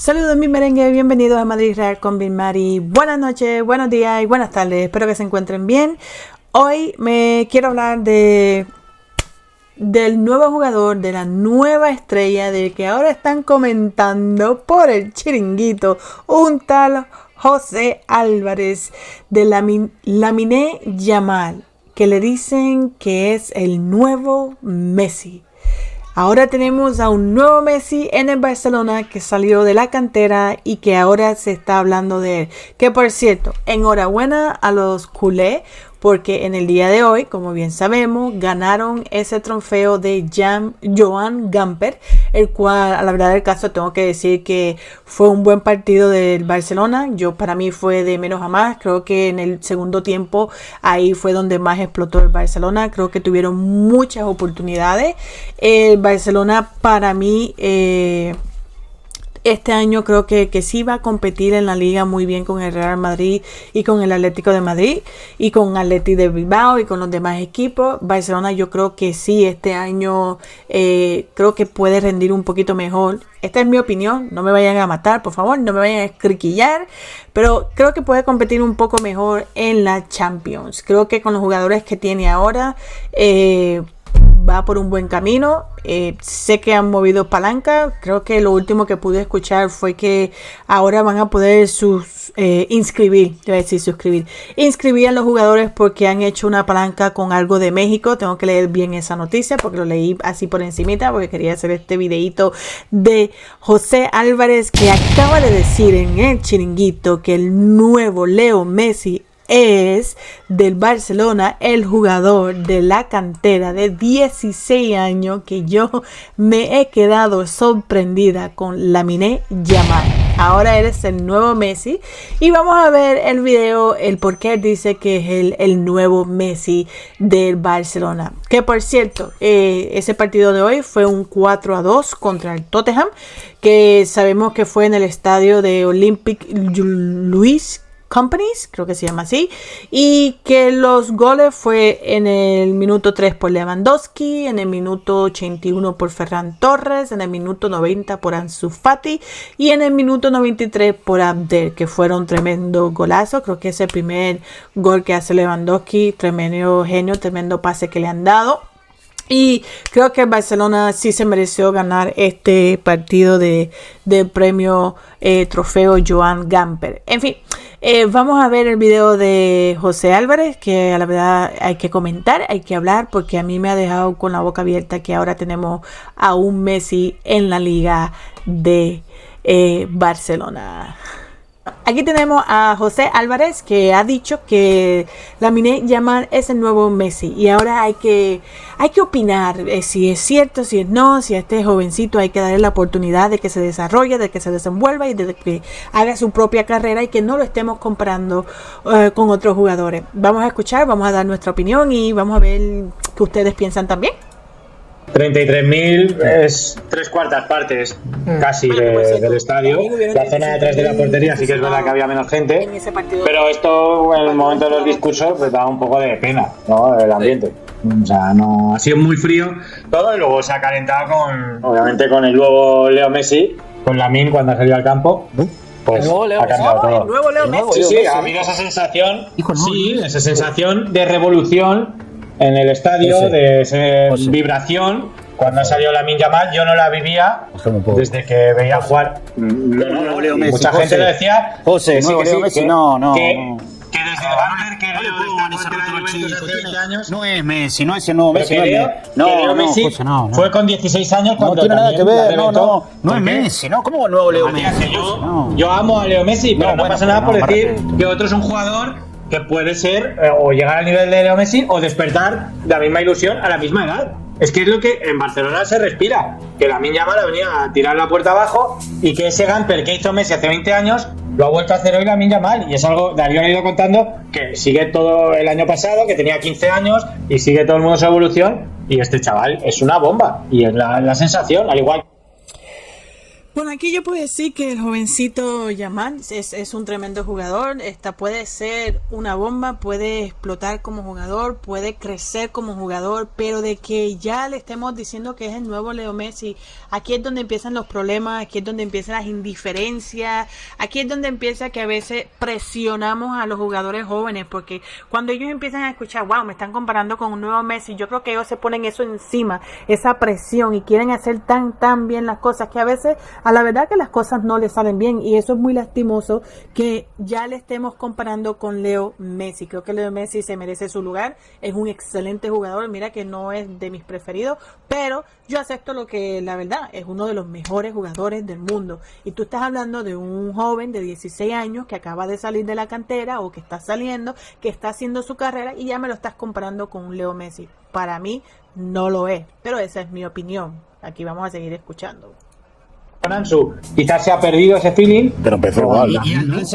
Saludos mi merengue, bienvenidos a Madrid Real con Bill Mari. Buenas noches, buenos días y buenas tardes, espero que se encuentren bien. Hoy me quiero hablar del nuevo jugador, de la nueva estrella, del que ahora están comentando por el chiringuito, un tal José Álvarez de Lamine Yamal, que le dicen que es el nuevo Messi. Ahora tenemos a un nuevo Messi en el Barcelona que salió de la cantera y que ahora se está hablando de él. Que por cierto, enhorabuena a los culés porque en el día de hoy, como bien sabemos, ganaron ese trofeo de Joan Gamper, el cual a la verdad del caso tengo que decir que fue un buen partido del Barcelona. Para mí fue de menos a más. Creo que en el segundo tiempo ahí fue donde más explotó el Barcelona. Creo que tuvieron muchas oportunidades. El Barcelona para mí este año creo que sí va a competir en la liga muy bien con el Real Madrid y con el Atlético de Madrid y con Atleti de Bilbao y con los demás equipos. Barcelona yo creo que sí, este año creo que puede rendir un poquito mejor. Esta es mi opinión, no me vayan a matar, por favor, no me vayan a escriquillar, pero creo que puede competir un poco mejor en la Champions. Creo que con los jugadores que tiene ahora va por un buen camino. Sé que han movido palanca. Creo que lo último que pude escuchar fue que ahora van a poder inscribir a los jugadores porque han hecho una palanca con algo de México. Tengo que leer bien esa noticia porque lo leí así por encimita porque quería hacer este videito de José Álvarez, que acaba de decir en el chiringuito que el nuevo Leo Messi es del Barcelona, el jugador de la cantera de 16 años, que yo me he quedado sorprendida con Lamine Yamal. Ahora eres el nuevo Messi y vamos a ver el video, el por qué dice que es el nuevo Messi del Barcelona. Que por cierto, ese partido de hoy fue un 4-2 contra el Tottenham, que sabemos que fue en el estadio de Olympique Louis Companies, creo que se llama así, y que los goles fue en el minuto 3 por Lewandowski, en el minuto 81 por Ferran Torres, en el minuto 90 por Ansu Fati y en el minuto 93 por Abdel, que fueron tremendo golazos. Creo que es el primer gol que hace Lewandowski, tremendo genio, tremendo pase que le han dado. Y creo que Barcelona sí se mereció ganar este partido del premio trofeo Joan Gamper. En fin, vamos a ver el video de José Álvarez, que a la verdad hay que comentar, hay que hablar, porque a mí me ha dejado con la boca abierta que ahora tenemos a un Messi en la liga de Barcelona. Aquí tenemos a José Álvarez, que ha dicho que Lamine Yamal es el nuevo Messi y ahora hay que opinar si es cierto, si es no, si a este jovencito hay que darle la oportunidad de que se desarrolle, de que se desenvuelva y de que haga su propia carrera y que no lo estemos comparando con otros jugadores. Vamos a escuchar, vamos a dar nuestra opinión y vamos a ver qué ustedes piensan también. 33.000 es 3/4 partes casi del estadio. La zona detrás de la portería sí que es verdad que había menos gente, pero esto en el momento de los discursos pues da un poco de pena, ¿no? El ambiente. O sea, no ha sido muy frío todo y luego se ha calentado obviamente con el nuevo Leo Messi, con Lamine cuando ha salido al campo. Pues ha cambiado todo. El nuevo Leo Messi. Sí, ha habido esa sensación, esa sensación de revolución en el estadio, de vibración. Cuando ha salido Lamine Yamal, yo no la vivía desde que veía jugar. No, Leo Messi. Mucha gente lo decía. José, no, Leo Messi, que desde el Gamper, que no le puedo humanizar otro chico. hace 20 años. No es Messi, no es el nuevo Messi. Leo Messi fue con 16 años cuando no tiene nada que ver, no es Messi, ¿no? ¿Cómo el nuevo Leo Messi? Yo amo a Leo Messi, pero no pasa nada por decir que otro es un jugador que puede ser o llegar al nivel de Leo Messi o despertar la misma ilusión a la misma edad. Es que es lo que en Barcelona se respira, que Lamine Yamal ha venido a tirar la puerta abajo y que ese Gamper que hizo Messi hace 20 años lo ha vuelto a hacer hoy Lamine Yamal, y es algo, Darío ha ido contando que sigue todo el año pasado, que tenía 15 años y sigue todo el mundo su evolución, y este chaval es una bomba y es la sensación, al igual. Bueno, aquí yo puedo decir que el jovencito Yamal es un tremendo jugador. Puede ser una bomba, puede explotar como jugador, puede crecer como jugador, pero de que ya le estemos diciendo que es el nuevo Leo Messi, aquí es donde empiezan los problemas, aquí es donde empiezan las indiferencias, aquí es donde empieza que a veces presionamos a los jugadores jóvenes, porque cuando ellos empiezan a escuchar, wow, me están comparando con un nuevo Messi, yo creo que ellos se ponen eso encima, esa presión, y quieren hacer tan bien las cosas que a veces a la verdad que las cosas no le salen bien, y eso es muy lastimoso que ya le estemos comparando con Leo Messi. Creo que Leo Messi se merece su lugar, es un excelente jugador, mira que no es de mis preferidos, pero yo acepto lo que la verdad es uno de los mejores jugadores del mundo, y tú estás hablando de un joven de 16 años que acaba de salir de la cantera o que está saliendo, que está haciendo su carrera, y ya me lo estás comparando con un Leo Messi. Para mí no lo es, pero esa es mi opinión. Aquí vamos a seguir escuchando. Ansu, quizás se ha perdido ese feeling, pero empezó igual.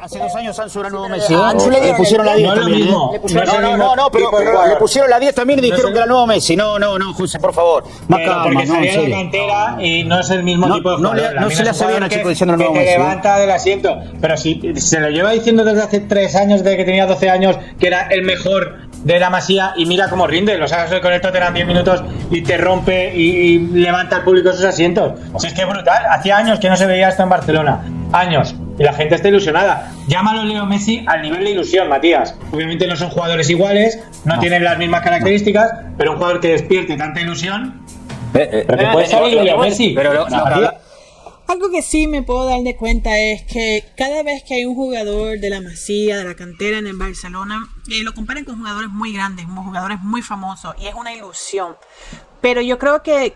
Hace 2 años Ansu era el nuevo Messi. Le pusieron la 10 también. No, pero le pusieron la 10 también y dijeron que era el nuevo Messi. No, José, por favor. Más calma, porque salía de la cantera y no es el mismo tipo de jugador. No se le hace bien al chico diciendo el nuevo Messi. Que te levanta del asiento. Pero si se lo lleva diciendo desde hace 3 años, desde que tenía 12 años, que era el mejor de la Masía, y mira cómo rinde. Los hagas con el Tottenham 10 minutos y te rompe y levanta al público sus asientos. O sea, es que es brutal. Hacía años que no se veía esto en Barcelona. Años. Y la gente está ilusionada. Llámalo Leo Messi al nivel de ilusión, Matías. Obviamente no son jugadores iguales, no tienen las mismas características, pero un jugador que despierte tanta ilusión. Pero que puede salir Leo Messi. Algo que sí me puedo dar de cuenta es que cada vez que hay un jugador de la Masía, de la cantera en el Barcelona, lo comparan con jugadores muy grandes, jugadores muy famosos, y es una ilusión. Pero yo creo que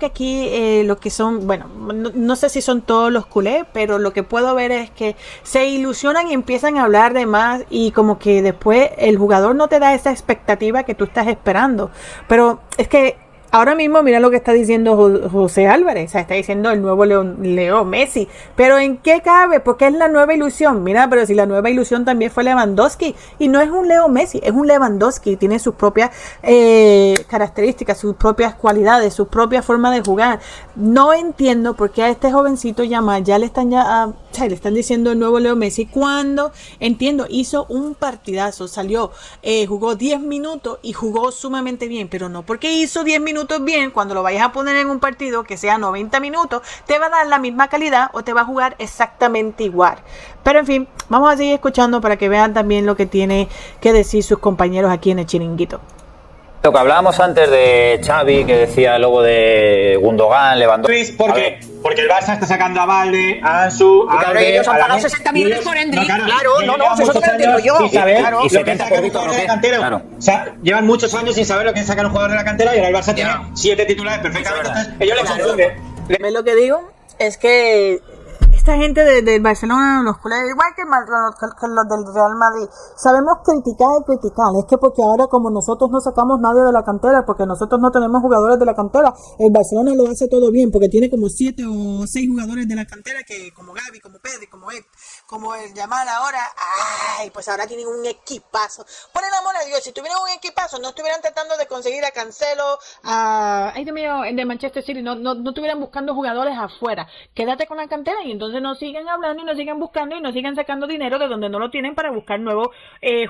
aquí lo que son, bueno, no sé si son todos los culés, pero lo que puedo ver es que se ilusionan y empiezan a hablar de más, y como que después el jugador no te da esa expectativa que tú estás esperando. Pero es que ahora mismo mira lo que está diciendo José Álvarez, o sea, está diciendo el nuevo Leo Messi, pero ¿en qué cabe? Porque es la nueva ilusión. Mira, pero si la nueva ilusión también fue Lewandowski, y no es un Leo Messi, es un Lewandowski, tiene sus propias características, sus propias cualidades, su propia forma de jugar. No entiendo por qué a este jovencito Yamal ya le están diciendo el nuevo Leo Messi, cuando, entiendo, hizo un partidazo, salió, jugó 10 minutos y jugó sumamente bien, pero no porque hizo 10 minutos bien, cuando lo vayas a poner en un partido que sea 90 minutos, te va a dar la misma calidad o te va a jugar exactamente igual. Pero en fin, vamos a seguir escuchando para que vean también lo que tiene que decir sus compañeros aquí en el chiringuito. Lo que hablábamos antes de Xavi, que decía el lobo de Gundogan, Lewandowski. Porque el Barça está sacando a Valde, a Ansu, a Alde, ellos han pagado 60 millones por Endrick. Eso te lo entiendo yo. Y 70 por Víctor Roque. Claro. O sea, llevan muchos años sin saber lo que es sacar un jugador de la cantera, y ahora el Barça tiene 7 titulares perfectamente. Entonces, ellos le confunden. Lo que digo es que esta gente del Barcelona, los culés, igual que los del Real Madrid, sabemos criticar, es que porque ahora como nosotros no sacamos nadie de la cantera, porque nosotros no tenemos jugadores de la cantera, el Barcelona lo hace todo bien, porque tiene como 7 o 6 jugadores de la cantera, que como Gavi, como Pedri, como el Yamal ahora, pues ahora tienen un equipazo. Por el amor de Dios, si tuvieran un equipazo, no estuvieran tratando de conseguir a Cancelo, el de Manchester City, no estuvieran buscando jugadores afuera. Quédate con la cantera, y entonces no sigan hablando y no sigan buscando y no sigan sacando dinero de donde no lo tienen para buscar nuevos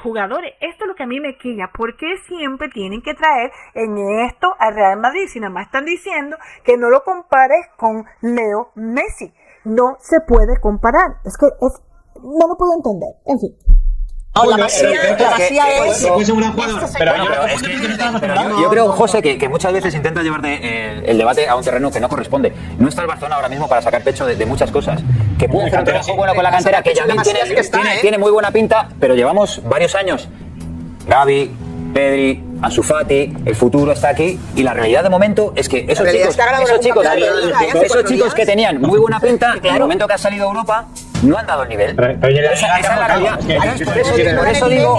jugadores. Esto es lo que a mí me quilla. ¿Por qué siempre tienen que traer en esto al Real Madrid? Si nada más están diciendo que no lo compares con Leo Messi. No se puede comparar. Es que no lo puedo entender. En fin. No, la Masía es un gran jugador, pero yo creo, José, que muchas veces intenta llevarte el debate a un terreno que no corresponde. No está el Barcelona ahora mismo para sacar pecho de muchas cosas. Que puede hacer un trabajo bueno con la cantera, que ya tiene muy buena pinta, pero llevamos varios años. Gavi, Pedri, Ansu Fati, el futuro está aquí, y la realidad de momento es que esos chicos que tenían muy buena pinta, en el momento que ha salido a Europa, no han dado el nivel. Esa es la realidad. Por eso digo,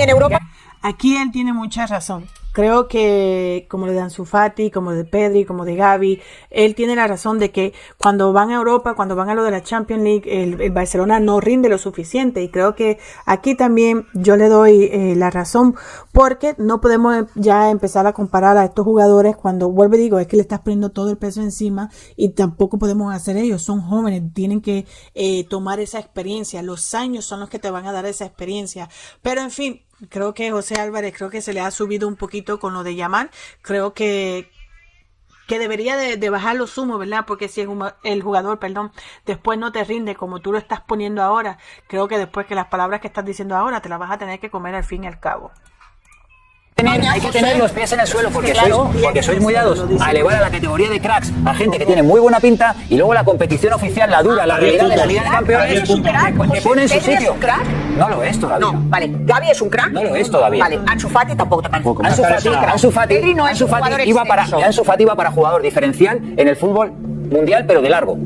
aquí él tiene mucha razón. creo que como lo de Ansu Fati, como de Pedri, como de Gavi, él tiene la razón de que cuando van a Europa, cuando van a lo de la Champions League, el Barcelona no rinde lo suficiente, y creo que aquí también yo le doy la razón, porque no podemos ya empezar a comparar a estos jugadores cuando, vuelvo y digo, es que le estás poniendo todo el peso encima y tampoco podemos hacer ellos, son jóvenes, tienen que tomar esa experiencia, los años son los que te van a dar esa experiencia, pero en fin, creo que José Álvarez, creo que se le ha subido un poquito con lo de Yamal. Creo que debería de bajar los humos, ¿verdad? Porque si el jugador, después no te rinde como tú lo estás poniendo ahora, creo que después que las palabras que estás diciendo ahora te las vas a tener que comer al fin y al cabo. Hay que tener los pies en el suelo porque sois muy dados a elevar a la categoría de cracks a gente que tiene muy buena pinta, y luego la competición oficial, la dura, la realidad de la Liga de Campeones te pone en su sitio. No lo es todavía. No, vale. Gavi es un crack. No lo es todavía. Vale, Ansu Fati tampoco. Ansu Fati iba para jugador diferencial en el fútbol mundial, pero de largo.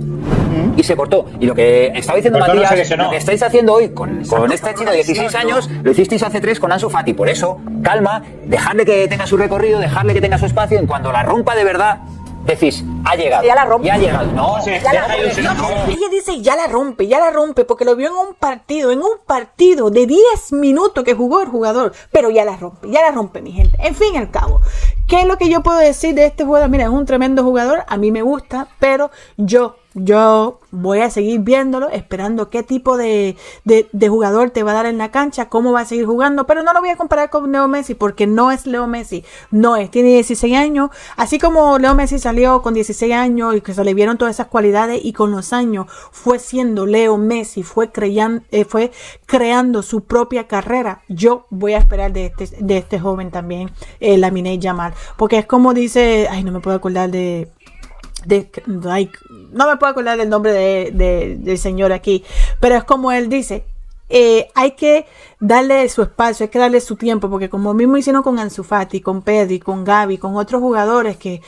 Y se cortó. Y lo que estaba diciendo Matías, lo que estáis haciendo hoy con este chico de 16 años, lo hicisteis hace 3 con Ansu Fati. Por eso, calma, dejadle que tenga su recorrido, dejadle que tenga su espacio. En cuando la rompa de verdad, decís, ha llegado. Ya la rompe. Ya ha llegado. No, Ella dice, ya la rompe, porque lo vio en un partido de 10 minutos que jugó el jugador. Pero ya la rompe, mi gente. En fin, al cabo. ¿Qué es lo que yo puedo decir de este jugador? Mira, es un tremendo jugador, a mí me gusta, pero yo voy a seguir viéndolo, esperando qué tipo de jugador te va a dar en la cancha, cómo va a seguir jugando, pero no lo voy a comparar con Leo Messi, porque no es Leo Messi, tiene 16 años, así como Leo Messi salió con 16 años y que se le vieron todas esas cualidades, y con los años fue siendo Leo Messi, fue creando su propia carrera. Yo voy a esperar de este joven también, Lamine Yamal, porque es como dice, no me puedo acordar no me puedo acordar del nombre del señor aquí, pero es como él dice, hay que darle su espacio, hay que darle su tiempo, porque como mismo hicieron con Ansu Fati, con Pedri, con Gavi, con otros jugadores que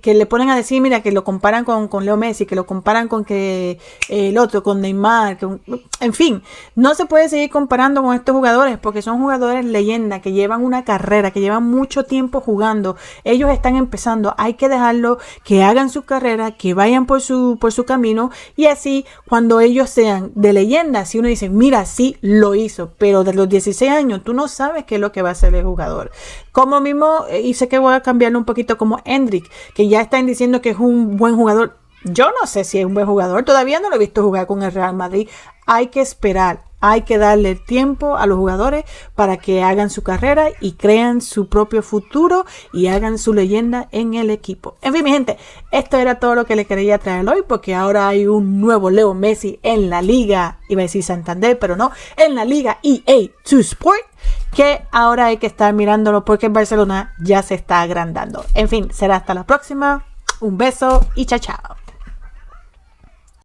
le ponen a decir, mira, que lo comparan con Leo Messi, que lo comparan con el otro, con Neymar, en fin, no se puede seguir comparando con estos jugadores, porque son jugadores leyenda, que llevan una carrera, que llevan mucho tiempo jugando, ellos están empezando, hay que dejarlo que hagan su carrera, que vayan por su camino, y así cuando ellos sean de leyenda, si uno dice, mira, sí lo hizo, pero de los 16 años tú no sabes qué es lo que va a hacer el jugador. Como mismo, y sé que voy a cambiarlo un poquito, como Endrick, que ya están diciendo que es un buen jugador. Yo no sé si es un buen jugador, todavía no lo he visto jugar con el Real Madrid. Hay que esperar, hay que darle tiempo a los jugadores para que hagan su carrera y crean su propio futuro y hagan su leyenda en el equipo. En fin, mi gente, esto era todo lo que le quería traer hoy, porque ahora hay un nuevo Leo Messi en la Liga, iba a decir Santander, pero no, en la Liga EA2 Sport, que ahora hay que estar mirándolo porque el Barcelona ya se está agrandando. En fin, será hasta la próxima. Un beso y chao, chao.